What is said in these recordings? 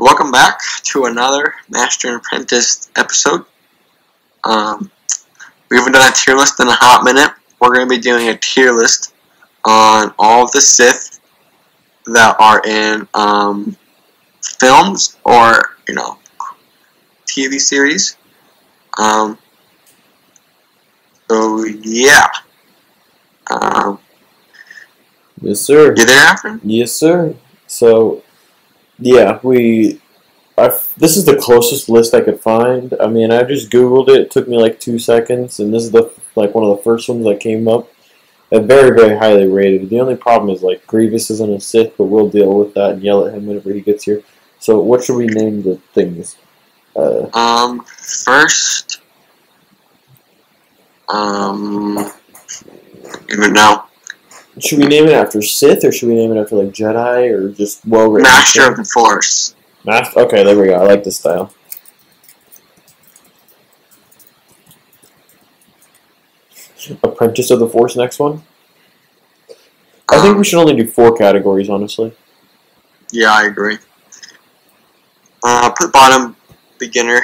Welcome back to another Master and Apprentice episode. We haven't done a tier list in a hot minute. We're going to be doing a tier list on all of the Sith that are in films or, TV series. So, yeah. Yes, sir. You there, Afrin? Yes, sir. So, yeah, this is the closest list I could find. I mean, I just Googled it. It took me like 2 seconds, and this is one of the first ones that came up. And very, very highly rated. The only problem is, Grievous isn't a Sith, but we'll deal with that and yell at him whenever he gets here. So, what should we name the things? First, even now. Should we name it after Sith, or should we name it after, Jedi, or just well-written? Master of the Force. Okay, there we go. I like this style. Apprentice of the Force, next one. I think we should only do 4 categories, honestly. Yeah, I agree. Put bottom, beginner.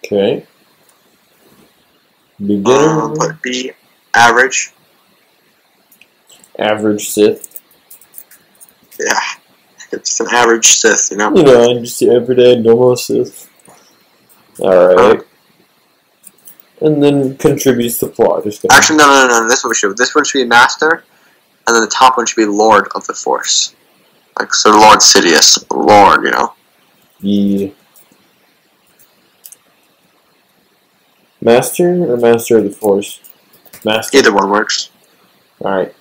Okay. Beginner. Put B, average. Average Sith. Yeah, it's an average Sith, Just the everyday normal Sith. Alright. And then contributes to plot. Actually, no. This one should be Master, and then the top one should be Lord of the Force. So Lord Sidious. Lord, Yeah. Master or Master of the Force? Master. Either one works. Alright.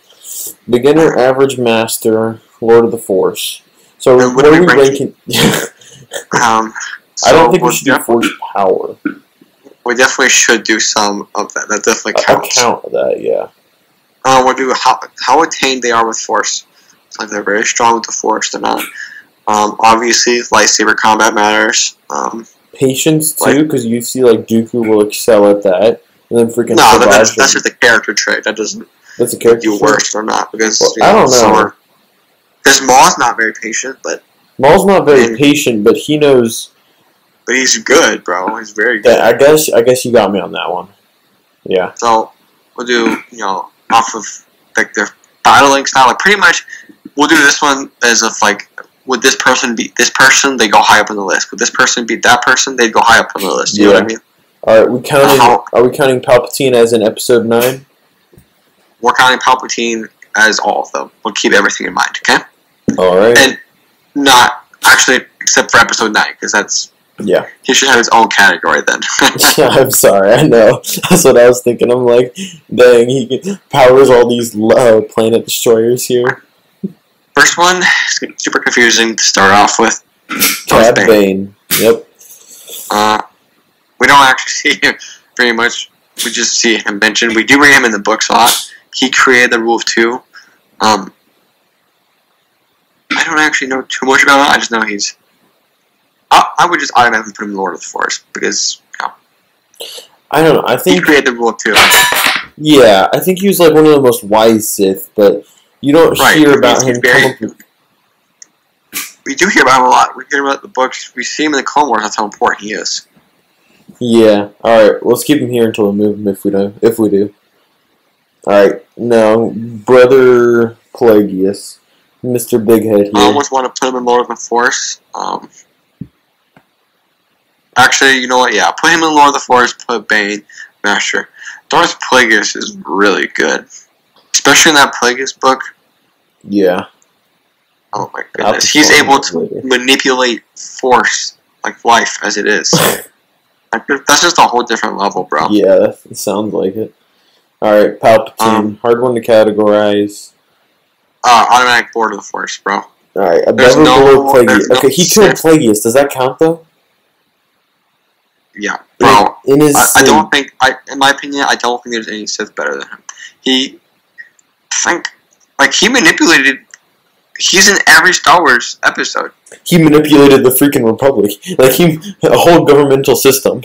Beginner, average, Master, Lord of the Force. So what are we ranking? I don't think we should do Force power. We definitely should do some of that. That definitely counts. I'll count that, yeah. We'll do how attained they are with Force. It's like they're very strong with the Force. They're not. Obviously, lightsaber combat matters. Patience too, because you see Dooku will excel at that, and then freaking. No, that's just a character trait. That doesn't. That's a character trait. Worse or not because I don't know. Because Maul's not very patient, but Maul's not very patient, but he knows. But he's good, bro. He's very good. Yeah, I guess you got me on that one. Yeah. So we'll do off of their battling style. Pretty much, we'll do this one as if would this person beat this person? They go high up on the list. Would this person beat that person? They'd go high up on the list. You know what I mean? All right. Are we counting Palpatine as in Episode 9? We're counting Palpatine as all of them. We'll keep everything in mind. Okay. All right. And not actually except for Episode 9 because that's. Yeah. He should have his own category then. Yeah, I'm sorry. I know. That's what I was thinking. I'm like, dang, he powers all these planet destroyers here. First one is super confusing to start off with. Cad Bane. Yep. We don't actually see him very much. We just see him mentioned. We do read him in the books a lot. He created the Rule of Two. I don't actually know too much about him. I just know he's... I would just automatically put him in Lord of the Force because, I don't know. I think he created the Rule of Two. Yeah, I think he was one of the most wise Sith, but you don't hear about him come up with... We do hear about him a lot. We hear about the books. We see him in the Clone Wars. That's how important he is. Yeah. All right. Let's keep him here until we move him if we do. All right. Now, Brother Plagueis, Mr. Big Head here. I almost want to put him in Lord of the Force. Actually, you know what? Yeah, put him in Lord of the Force. Put Bane, Master. Darth Plagueis is really good, especially in that Plagueis book. Yeah. Oh my goodness, he's able to manipulate Force like life as it is. That's just a whole different level, bro. Yeah, that sounds like it. All right, Palpatine, hard one to categorize. Automatic Lord of the Force, bro. All right, above or below Plagueis. Okay, he killed Plagueis. Does that count though? Yeah, bro. In his I don't think. In my opinion, I don't think there's any Sith better than him. He manipulated. He's in every Star Wars episode. He manipulated the freaking Republic. A whole governmental system.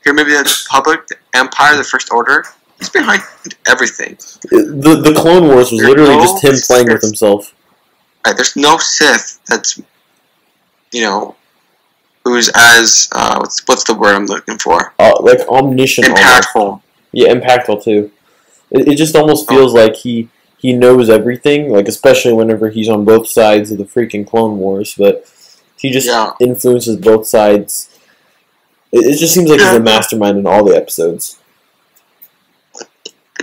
Here, maybe the Republic, the Empire, the First Order. He's behind everything. The Clone Wars was literally just him playing with himself. Right, there's no Sith that's, who's as what's the word I'm looking for? Like omniscient. Impactful. Almost. Yeah, impactful too. It just almost feels like he knows everything, like especially whenever he's on both sides of the freaking Clone Wars, but he just influences both sides. It just seems like he's a mastermind in all the episodes.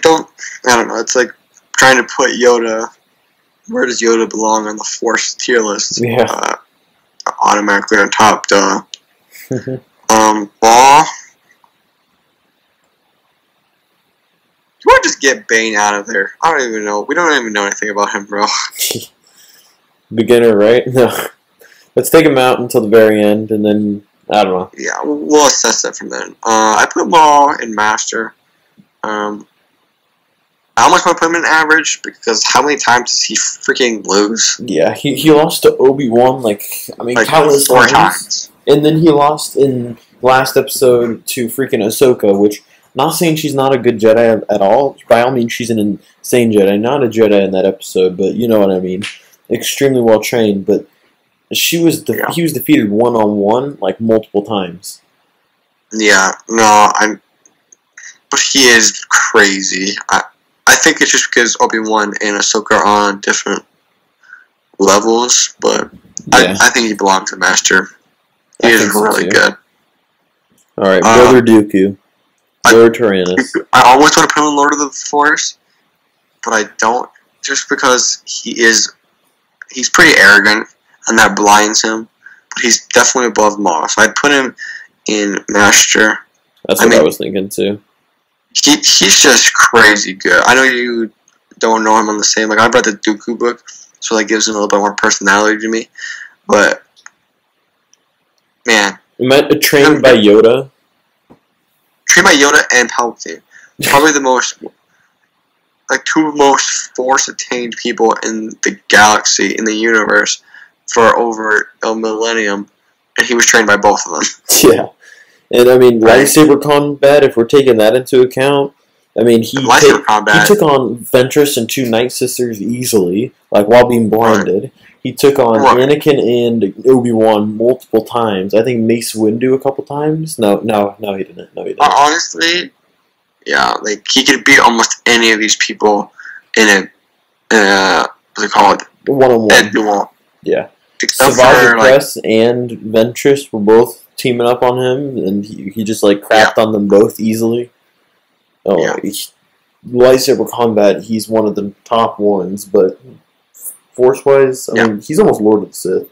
I don't know. It's like trying to put Yoda. Where does Yoda belong on the Force tier list? Yeah. Automatically on top, duh. Well, you want to just get Bane out of there? I don't even know. We don't even know anything about him, bro. Beginner, right? No. Let's take him out until the very end, and then, I don't know. Yeah, we'll assess that from then. I put him all in Master. I almost want to put him in Average, because how many times does he freaking lose? Yeah, he lost to Obi-Wan, countless 4 times. And then he lost in last episode to freaking Ahsoka, which, not saying she's not a good Jedi at all. By all means, she's an insane Jedi. Not a Jedi in that episode, but you know what I mean. Extremely well trained, but he was defeated one-on-one, multiple times. Yeah, no, but he is crazy. I think it's just because Obi-Wan and Ahsoka are on different levels, but yeah. I think he belongs to Master. He is really good. Alright, Brother Dooku. Lord Tyrannus. I always want to put him in Lord of the Force, but I don't, just because he's pretty arrogant, and that blinds him, but he's definitely above Moss. I'd put him in Master. That's what I was thinking, too. He's just crazy good. I know you don't know him on the same. I read the Dooku book, so that gives him a little bit more personality to me. But man, trained by Yoda. Trained by Yoda and Palpatine. Probably the most, two most Force-attained people in the galaxy, in the universe, for over a millennium, and he was trained by both of them. Yeah. And, lightsaber combat, if we're taking that into account, he took on Ventress and 2 Night Sisters easily, while being blinded. Right. He took on Anakin and Obi-Wan multiple times. I think Mace Windu a couple times. No, he didn't. Honestly, yeah, he could beat almost any of these people in a what's it called? One-on-one. Yeah. Savage Press and Ventress were both teaming up on him, and he just crapped on them both easily. Lightsaber combat, he's one of the top ones, but Force-wise, he's almost Lord of the Sith.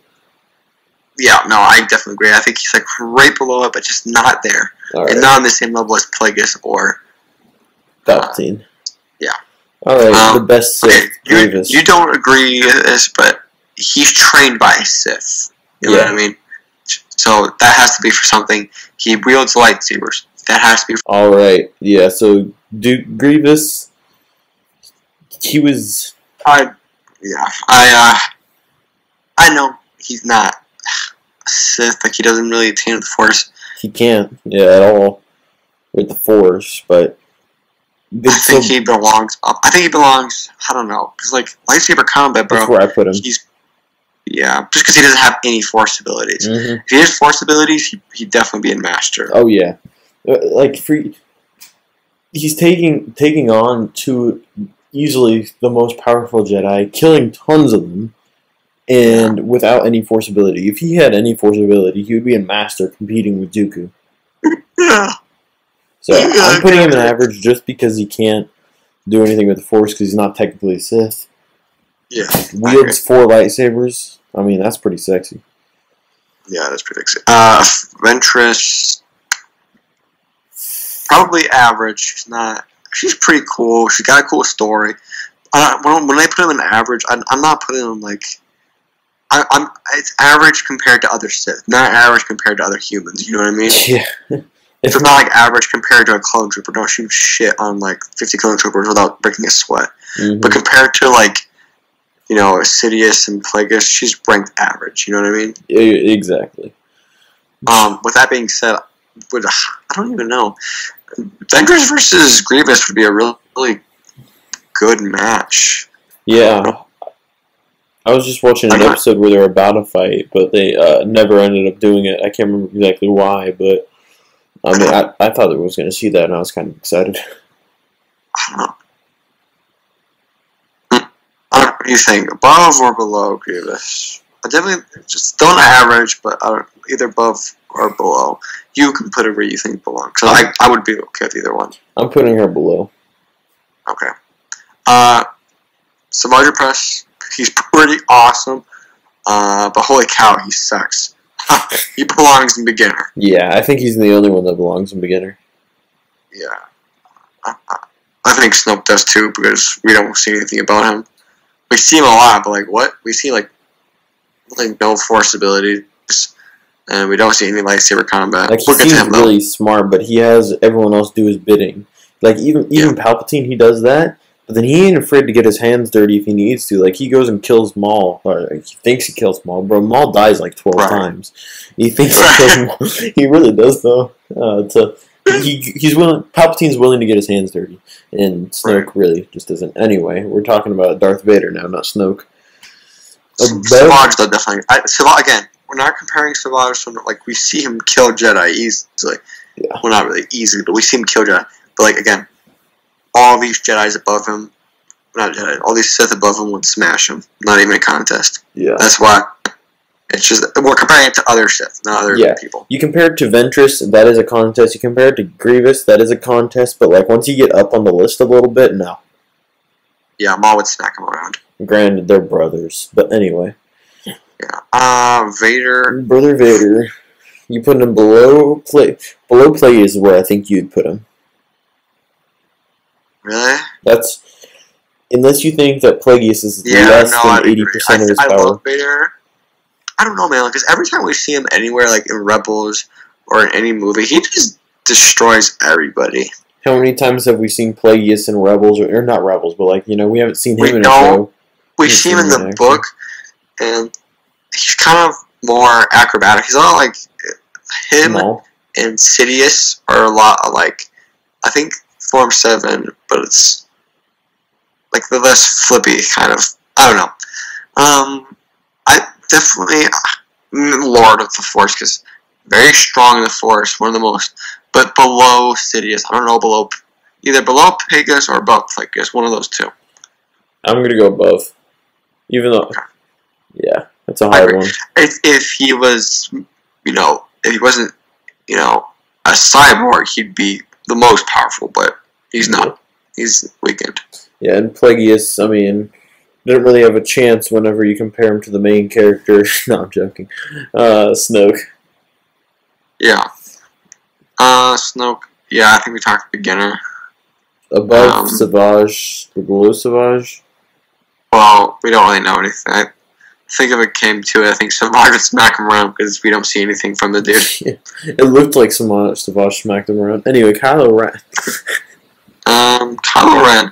Yeah, no, I definitely agree. I think he's right below it, but just not there. Right. And not on the same level as Plagueis or Palpatine. Yeah. Alright, the best Sith, Grievous. You don't agree with this, but he's trained by a Sith. You know what I mean? So that has to be for something. He wields lightsabers. That has to be. Alright, yeah. So Grievous, he was. I know he's not a Sith. He doesn't really attain the Force. He can't, at all with the Force. But I think he belongs. I think he belongs. I don't know, because lightsaber combat, bro. That's where I put him. Yeah, just because he doesn't have any Force abilities. Mm-hmm. If he has Force abilities, he'd definitely be in Master. Oh yeah, he's taking on 2 easily the most powerful Jedi, killing tons of them, and without any Force ability. If he had any Force ability, he would be in Master competing with Dooku. Yeah. So I'm putting him in Average just because he can't do anything with the Force because he's not technically a Sith. Yeah. Wields 4 lightsabers. That's pretty sexy. Yeah, that's pretty sexy. Ventress, probably Average. She's pretty cool. She's got a cool story. When I put him in Average, I'm not putting him it's average compared to other Sith, not average compared to other humans. You know what I mean? Yeah. It's not average compared to a clone trooper. Don't shoot shit on 50 clone troopers without breaking a sweat. Mm-hmm. But compared to Sidious and Plagueis, she's ranked average. You know what I mean? Exactly. With that being said, would. I don't even know. Ventress versus Grievous would be a really good match. Yeah. I was just watching an episode where they were about to fight, but they never ended up doing it. I can't remember exactly why, but I mean, I thought I was going to see that, and I was kind of excited. I don't know. What do you think? Above or below Grievous? I definitely just don't average, but either above or below. You can put it where you think belongs. So I would be okay with either one. I'm putting her below. Okay. Savage Press, he's pretty awesome. But holy cow, he sucks. He belongs in beginner. Yeah, I think he's the only one that belongs in beginner. Yeah. I think Snoke does too, because we don't see anything about him. We see him a lot, but like what? We see like no force abilities, and we don't see any lightsaber combat. Like he seems really smart, but he has everyone else do his bidding. Like even Palpatine, he does that, but then he ain't afraid to get his hands dirty if he needs to. Like he goes and kills Maul, or he thinks he kills Maul, bro. Maul dies like 12 times. He thinks he kills Maul. He really does though. He's willing. Palpatine's willing to get his hands dirty, and Snoke really just isn't. Anyway, we're talking about Darth Vader now, not Snoke. Savage, though, definitely. Savage, again, we're not comparing Savage to, like, we see him kill Jedi easily. Yeah. Well, not really easily, but we see him kill Jedi. But, like, again, all these Jedis above him, not Jedi, all these Sith above him would smash him. Not even a contest. Yeah. That's why. It's just, we're comparing it to other Sith, not other people. You compare it to Ventress, that is a contest. You compare it to Grievous, that is a contest. But, like, once you get up on the list a little bit, no. Yeah, Maul would smack him around. Granted, they're brothers, but anyway. Yeah. Vader. Brother Vader. You put him below Plagueis is where I think you'd put him. Really? That's unless you think that Plagueis is less than 80% of his power. I love Vader. I don't know, man. Because every time we see him anywhere, like in Rebels or in any movie, he just destroys everybody. How many times have we seen Plagueis in Rebels, or not Rebels, but like, you know, we haven't seen him in a show. We see him in the book, and he's kind of more acrobatic. He's not like him and Sidious are a lot like, I think Form 7, but it's like the less flippy kind of. I don't know. I definitely Lord of the Force, because very strong in the Force, one of the most. But below Sidious, I don't know, either below Plagueis or above Plagueis, one of those two. I'm gonna go above, even though, yeah, that's a hard one. If he was, if he wasn't, a cyborg, he'd be the most powerful, but he's not. He's weakened. Yeah, and Plagueis, I mean, didn't really have a chance whenever you compare him to the main character. No, I'm joking. Snoke. Yeah. Snoke. Yeah, I think we talked beginner. Above Savage, or below Savage? Well, we don't really know anything. I think if it came to it, I think Savage would smack him around because we don't see anything from the dude. It looked like Savage smacked him around. Anyway, Kylo Ren. Kylo Ren.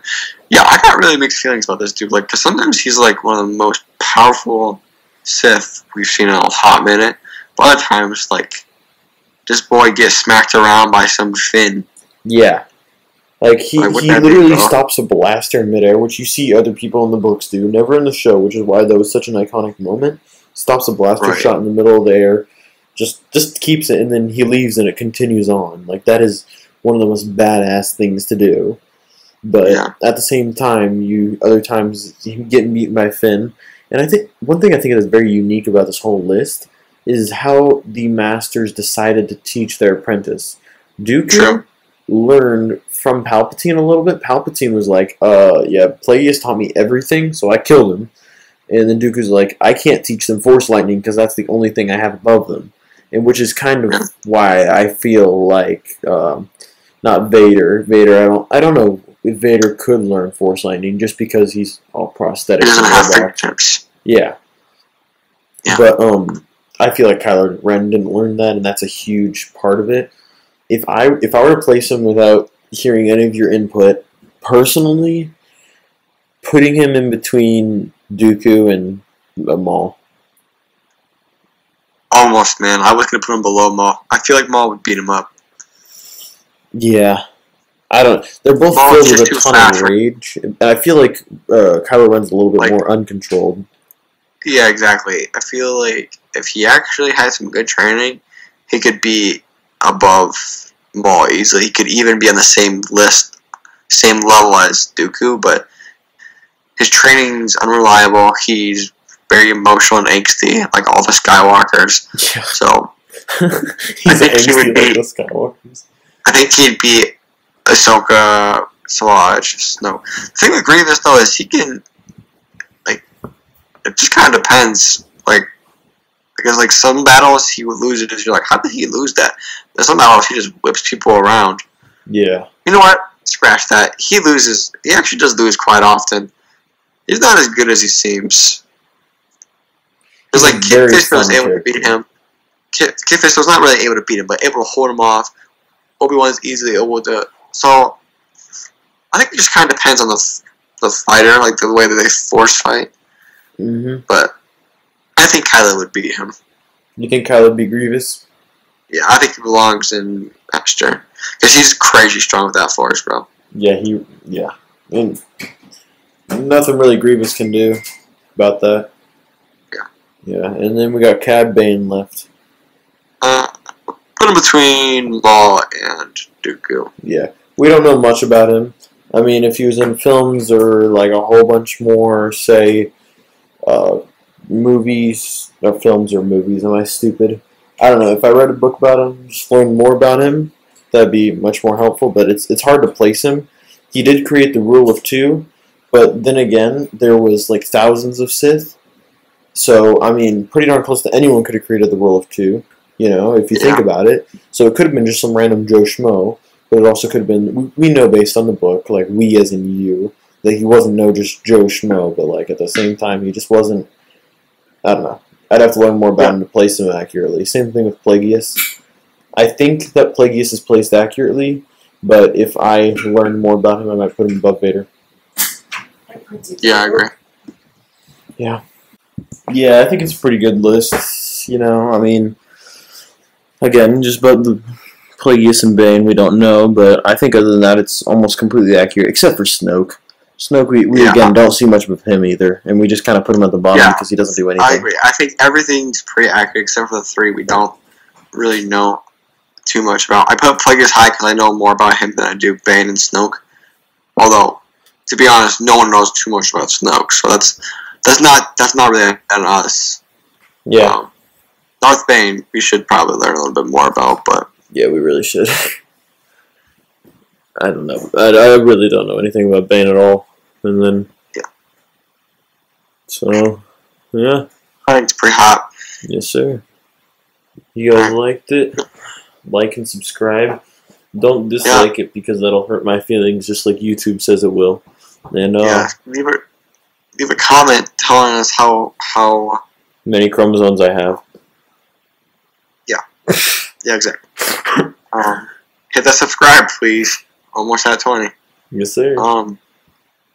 Yeah, I got really mixed feelings about this dude. Like, because sometimes he's like one of the most powerful Sith we've seen in a hot minute. But other times, like, this boy gets smacked around by some Finn. Yeah. Like, he literally stops a blaster in midair, which you see other people in the books do. Never in the show, which is why that was such an iconic moment. Stops a blaster shot in the middle of the air. Just keeps it, and then he leaves, and it continues on. Like, that is one of the most badass things to do. But at the same time, other times, you get beaten by Finn. And I think one thing I think is very unique about this whole list is how the masters decided to teach their apprentice. Dooku learned from Palpatine a little bit. Palpatine was like, Plagueis taught me everything, so I killed him. And then Dooku's like, I can't teach them Force Lightning because that's the only thing I have above them. And which is kind of why I feel like, not Vader. I don't know if Vader could learn Force Lightning just because he's all prosthetic. He doesn't have fingertips. Yeah. But I feel like Kylo Ren didn't learn that, and that's a huge part of it. If I were to place him without hearing any of your input, personally, putting him in between Dooku and Maul. Almost, man. I was gonna put him below Maul. I feel like Maul would beat him up. Yeah. I don't. They're both Maul filled is with just a too ton fast. of rage. And I feel like Kylo Ren's a little bit Like- more uncontrolled. Yeah, exactly. I feel like if he actually had some good training, he could be above Maul easily. He could even be on the same list, same level as Dooku, but his training's unreliable. He's very emotional and angsty, like all the Skywalkers. Yeah. So He's think he would angsty be- like the Skywalkers. I think he'd be Ahsoka, Savage, Snoke. The thing with Grievous though is he can, like, it just kind of depends. Like, because like some battles he would lose it. You're like, how did he lose that? There's some battles he just whips people around. Yeah. You know what? Scratch that. He loses. He actually does lose quite often. He's not as good as he seems. Because like He's Kit very Fisto was fun able to character. beat him. Kit Fisto was not really able to beat him, but able to hold him off. Obi-Wan's easily able to. So I think it just kind of depends on the fighter, like the way that they force fight. Mm-hmm. But I think Kylo would beat him. You think Kylo would be Grievous? Yeah, I think he belongs in Master. Because he's crazy strong with that force, bro. Yeah, yeah. And nothing really Grievous can do about that. Yeah. Yeah, and then we got Cad Bane left. Put him between Maul and Dooku. Yeah. We don't know much about him. I mean, if he was in films or like a whole bunch more, say, movies, or films or movies, am I stupid? I don't know. If I read a book about him, just learn more about him, that'd be much more helpful, but it's hard to place him. He did create the rule of two, but then again, there was like thousands of Sith. So, I mean, pretty darn close to anyone could have created the rule of two, you know, if you think Yeah. about it. So it could have been just some random Joe Schmo, but it also could have been, we know based on the book, like we as in you, that he wasn't no just Joe Schmo, but like at the same time, he just wasn't, I don't know. I'd have to learn more about him to place him accurately. Same thing with Plagueis. I think that Plagueis is placed accurately, but if I learn more about him, I might put him above Vader. Yeah, I agree. Yeah, I think it's a pretty good list. You know, I mean, again, just about the Plagueis and Bane, we don't know, but I think other than that, it's almost completely accurate, except for Snoke. Snoke, we Yeah. again don't see much of him either, and we just kind of put him at the bottom Yeah. because he doesn't do anything. I agree. I think everything's pretty accurate except for the three we don't really know too much about. I put Plagueis high because I know more about him than I do Bane and Snoke. Although, to be honest, no one knows too much about Snoke, so that's not really on us. Yeah, Darth Bane, we should probably learn a little bit more about, but yeah, we really should. I don't know. I really don't know anything about Bane at all. And then, yeah. So, yeah. I think it's pretty hot. Yes, sir. You guys liked it? Like and subscribe. Don't dislike it because that'll hurt my feelings just like YouTube says it will. And Yeah, leave a comment telling us how many chromosomes I have. yeah, exactly. Hit that subscribe, please. Almost at 20. Yes, sir.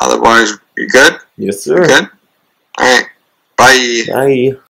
Otherwise, you good? Yes, You sir. good? Alright. Bye. Bye.